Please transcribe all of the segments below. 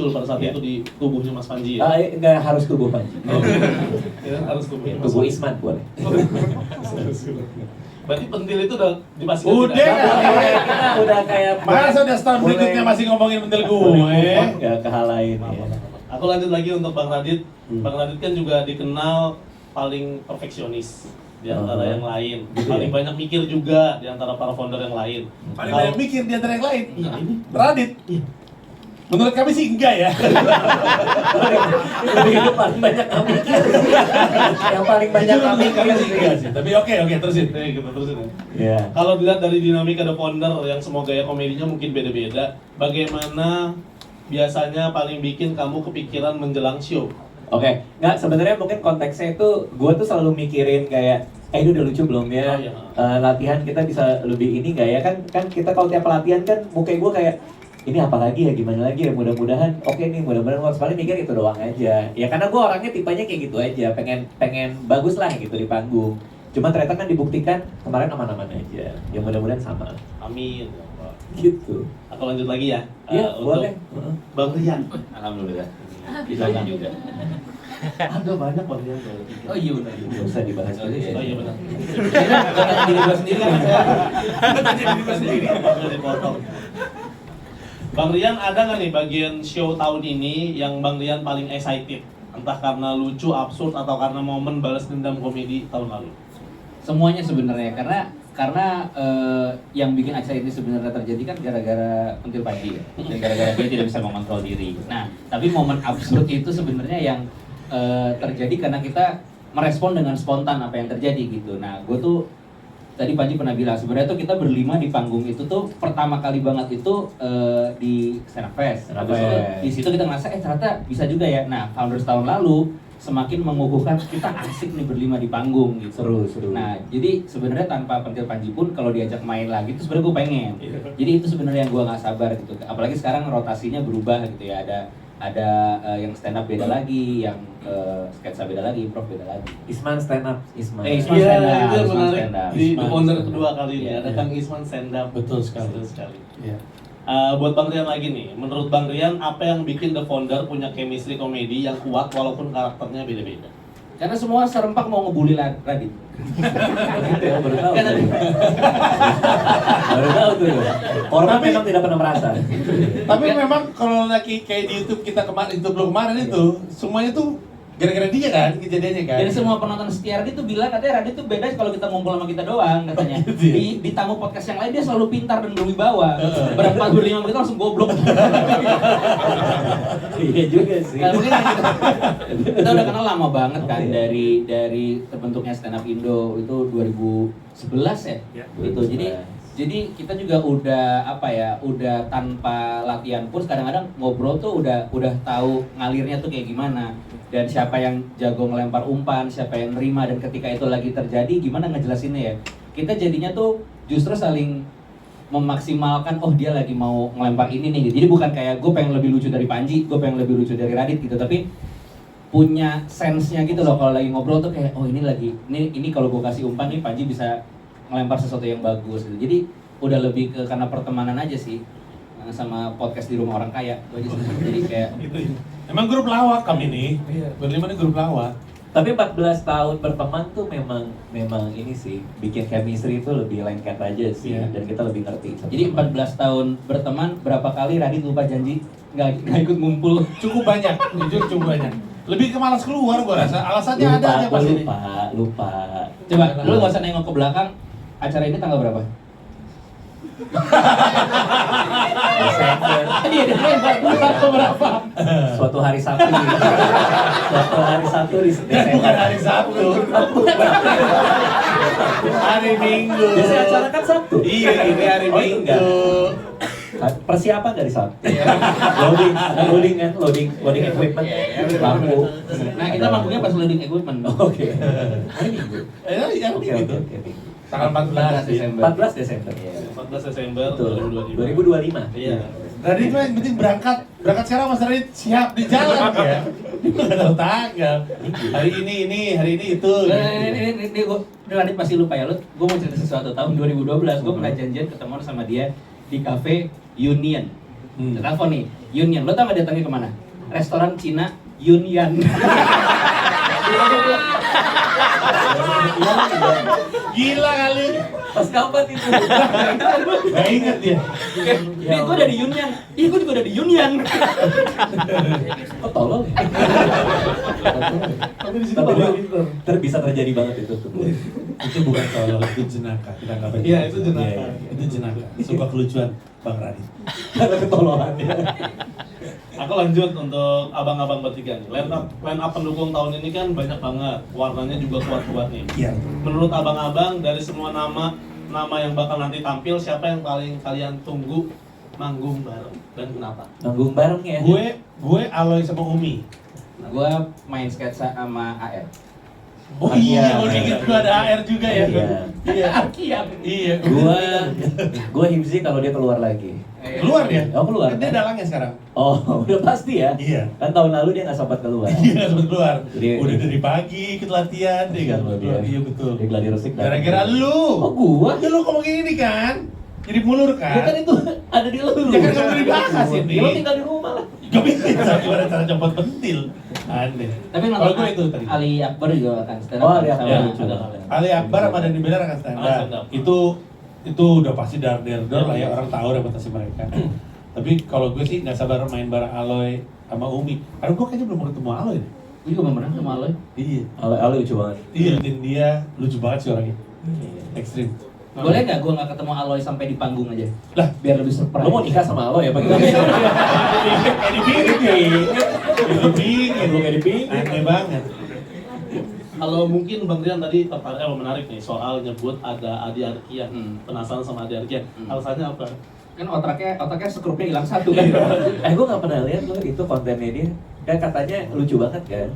muncul pada saat itu di tubuhnya Mas Panji ya? Nggak harus tubuh Panji. Ya, harus tubuhnya Mas Tubuh Panji. Isman boleh. Berarti pentil itu udah dipastikan Udah tidak ada? kan? Kita udah kayak Masa udah setahun berikutnya masih ngomongin pentil gue? Nggak ke hal lain ya. Aku lanjut lagi untuk Bang Radit. Hmm. Bang Radit kan juga dikenal paling perfeksionis di antara yang lain. Gitu Paling ya? banyak mikir juga di antara para founder yang lain. Paling Kalau- banyak mikir di antara yang lain. Iya, ini. Radit. Iya. Menurut kami sih enggak ya. Lebih itu paling banyak kami mikir. Yang paling banyak kami Menurut kami sih enggak sih. Tapi oke terusin. Kita terusin ya. Ya. Kalau dilihat dari dinamika The Founder yang semua gaya komedinya mungkin beda-beda, bagaimana biasanya paling bikin kamu kepikiran menjelang show? Oke, nggak sebenarnya mungkin konteksnya itu gue tuh selalu mikirin kayak ini udah lucu belum ya? Oh, iya. Latihan kita bisa lebih ini nggak ya? Kan kita kalau tiap latihan kan muka gue kayak ini apa lagi ya, gimana lagi ya, mudah-mudahan oke nih, mudah-mudahan harus paling mikir itu doang aja ya, karena gue orangnya tipenya kayak gitu aja, pengen bagus lah gitu di panggung. Cuma ternyata kan dibuktikan kemarin aman-aman aja, ya mudah-mudahan sama Amin. gitu. Aku lanjut lagi ya. Iya Untuk boleh. Bang Rian. Alhamdulillah. Bisanya juga. Ada banyak Bang Rian. Oh iya benar. Nggak usah dibahas dulu ya. Oh iya benar. Jangan diri gua sendiri kan saya. Nggak dipotong. Bang Rian, ada nggak nih bagian show tahun ini yang Bang Rian paling excited? Entah karena lucu, absurd, atau karena momen balas dendam komedi tahun lalu? Semuanya sebenarnya karena yang bikin acara ini sebenarnya terjadi kan gara-gara Pentil Panji ya. Dan gara-gara dia tidak bisa mengontrol diri. Nah, tapi momen absurd itu sebenarnya yang terjadi karena kita merespon dengan spontan apa yang terjadi gitu. Nah, gue tuh tadi Panji pernah bilang sebenarnya tuh kita berlima di panggung itu tuh pertama kali banget itu di Stand Up Fest. Stand Up Habis itu Fest. di situ kita ngerasa ternyata bisa juga ya. Nah, Founders tahun lalu semakin mengukuhkan kita asik nih berlima di panggung gitu. Seru. Nah, jadi sebenarnya tanpa Pentil Panji pun kalau diajak main lagi itu sebenarnya gue pengen. Jadi itu sebenarnya yang gue nggak sabar gitu. Apalagi sekarang rotasinya berubah gitu ya. Ada yang stand up beda lagi, yang sketsa beda lagi, improv beda lagi. Isman stand up, Isman. Isman Iya, stand up, itu yang Isman menarik stand up. di Isman founder stand up. kedua kali ini. Iya, Ada iya. Kang Isman stand up. Betul sekali. Betul sekali. Iya. Buat Bang Rian lagi nih, menurut Bang Rian apa yang bikin The Founder punya chemistry komedi yang kuat walaupun karakternya beda-beda? Karena semua serempak mau ngebully Radit. Gitu ya, baru tahu. Kan ada- Baru tahu tuh. Korban Tapi- memang tidak pernah merasa. Tapi memang kalau lagi kayak di YouTube kita kemarin itu belum kemarin itu semuanya tuh gara-gara dia kan kejadiannya kan. Jadi semua penonton setia Radit tuh bilang katanya Radit tuh beda kalau kita ngumpul sama kita doang katanya. Gitu ya? Di tamu podcast yang lain dia selalu pintar dan berwibawa. Berempat berlima kita langsung goblok. Iya juga sih. Nah, mungkin kita udah kenal lama banget kan dari terbentuknya Stand Up Indo itu 2011 ya. Ya. Itu jadi kita juga udah tanpa latihan pun kadang-kadang ngobrol tuh udah tahu ngalirnya tuh kayak gimana dan siapa yang jago ngelempar umpan, siapa yang nerima dan ketika itu lagi terjadi gimana ngejelasinnya ya. Kita jadinya tuh justru saling memaksimalkan, oh dia lagi mau ngelempar ini nih. Jadi bukan kayak gue pengen lebih lucu dari Panji, gue pengen lebih lucu dari Radit gitu, tapi punya sense-nya gitu loh kalau lagi ngobrol tuh kayak oh ini kalau gue kasih umpan nih Panji bisa ngelempar sesuatu yang bagus gitu. Jadi udah lebih ke karena pertemanan aja sih sama podcast di rumah orang kaya itu aja sih. Jadi kayak Emang grup lawak kami nih. Berlima nih grup lawak. Tapi 14 tahun berteman tuh memang ini sih bikin chemistry itu lebih lengket aja sih, Iya. dan kita lebih ngerti. jadi 14 tahun berteman berapa kali Radit lupa janji nggak ikut ngumpul. Cukup banyak, jujur cukup banyak. Lebih ke malas keluar gua rasa. Alasannya ada aja pas ini. lupa. Coba lu nggak usah nengok ke belakang. Acara ini tanggal berapa? Desember, Iya, tanggal berapa? suatu hari Sabtu. Suatu hari Sabtu di Desember. Bukan hari Sabtu. Hari Minggu. Biasanya acara kan Sabtu. Iya, ini hari Oh, Minggu. enggak. Persiapan dari Sabtu. Iya. Loading equipment, lampu. Nah, kita manggungnya pas loading equipment. Oke. Hari Minggu. Yang Oke. gitu. Tanggal 14 Desember. 14 Desember. 14 Desember Betul. 2025. 2025. Iya. Radit mah yang penting berangkat sekarang Mas Radit siap di jalan ya. Dia nggak tahu tanggal. Hari ini itu. Ini gue Radit pasti lupa ya, gue mau cerita sesuatu. Tahun 2012 gue pernah janjian ketemu sama dia di cafe Union. Telepon nih, Yunyan. Lo tau nggak datangnya kemana? Restoran Cina Yunyan. Gila kali. Pas kapan itu? Gak inget dia. Dia gue udah di Yunyan. Iya gue juga udah di Yunyan. Oh tolong. Tapi di situ Tapi tambah itu pinter. bisa terjadi banget itu. Itu bukan tolol, itu jenaka. Kita nggak Iya, itu jenaka. Iya, Itu jenaka. Suka kelucuan Bang Radit. Karena ketololannya. Aku lanjut untuk abang-abang bertiga nih. Line up pendukung tahun ini kan banyak banget. Warnanya juga kuat-kuat nih. Iya. Menurut abang-abang dari semua nama yang bakal nanti tampil, siapa yang paling kalian tunggu manggung bareng dan kenapa? Nanggung bareng ya. Gue Aloy sama Umi. Gue main sketsa sama AR. Oh iya, udah inget gue ada AR juga ya. Iya. Iya. Kiam. Iya. Gua Himzi kalau dia keluar lagi. Keluar dia? Oh, keluar. Kan dia dalangnya sekarang. Oh, udah pasti ya. Iya. Kan tahun lalu dia nggak sempat keluar. Iya nggak sempat keluar. Dia- Udah dari pagi ikut latihan deh kan. Dia. Iya betul. Dia gladi resik. Gara-gara lu. Oh, gua? Ya lu kok begini kan? Jadi mulur Ya kan kan? itu ada di lu. Ya kan nggak boleh dibahas ini. Ya lu tinggal di rumah lah. Gak bisa gimana cara copot pentil. Aneh. Tapi kalau gue itu tadi. Ali Akbar juga akan stand up. Oh, Ali Akbar Ya, lucu. ada. Ali Akbar sama Dani Benar akan stand Akan up. stand up. Itu udah pasti dar lah ya, orang tahu reputasi mereka. Tapi kalau gue sih nggak sabar main bareng Aloy sama Umi. Karena gue kayaknya belum pernah ketemu Aloy deh. Gue juga belum pernah sama Aloy. Iya. Ale lucu banget. Iya, dan dia lucu banget sih orangnya. Ekstrim. Boleh nggak gue nggak ketemu Aloy sampai di panggung aja? Lah, Biar lebih surprise. Lu mau nikah sama Aloy ya pagi? kayak dipingin. Dipingin. Lu kayak dipingin. Aneh banget. Kalau mungkin Bang Rian tadi menarik nih soal nyebut ada Adi Arkian. Penasaran sama Adi Arkian. Alasannya apa? Kan otaknya skrupnya hilang satu kan. Gue nggak pernah lihat loh itu kontennya dia. Kan katanya lucu banget kan.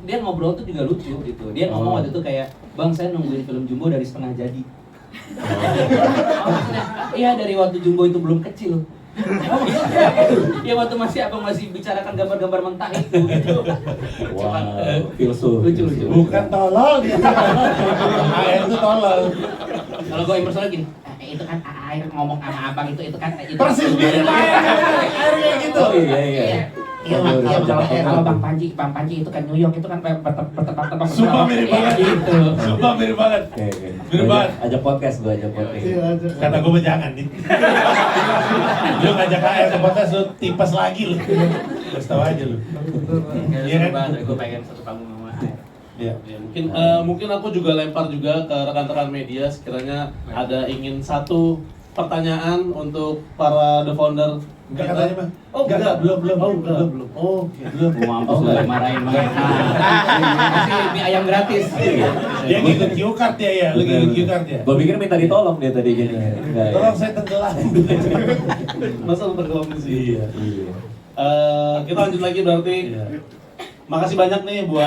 Dia ngobrol tuh juga lucu gitu. Dia ngomong waktu itu kayak, "Bang, saya nungguin film Jumbo dari setengah jadi." Oh, maksudnya, iya dari waktu Jumbo itu belum kecil. Oh, maksudnya, ya waktu abang masih bicarakan gambar-gambar mentah itu gitu. Wow, filsuf. Lucu. Bukan tolol dia. AR itu tolol. Kalau gue impersonate gini, itu kan air ngomong sama abang itu kan itu. Persis mirip AR kayak gitu. Oh iya. Iya, kalau Bang Panji itu kan New York itu kan bertebak-tebak. Sumpah mirip banget. Gitu. Sumpah mirip banget. Oke. Mirip banget. Ajak podcast gue ajak podcast. Kata gue mah jangan nih. Lu ngajak AR ke podcast lu tipes lagi lu. Terus tahu aja lu. Iya kan? Gue pengen satu panggung sama air. Iya. Ya, mungkin aku juga lempar juga ke rekan-rekan media sekiranya ada ingin satu pertanyaan untuk para the founder. Enggak katanya mah. Oh, enggak. belum. Oh, enggak. Belum. Oh, oke. Belum. Gue mampus lu marahin banget. Kasih mie ayam gratis. Dia ngikut cue card ya ya, lu ngikut cue card ya. Gue pikir minta ditolong dia tadi gini. Enggak ya. Tolong saya tenggelam. Masa lu tenggelam di sini? Iya. Iya. Kita lanjut lagi berarti. Iya. Makasih banyak nih buat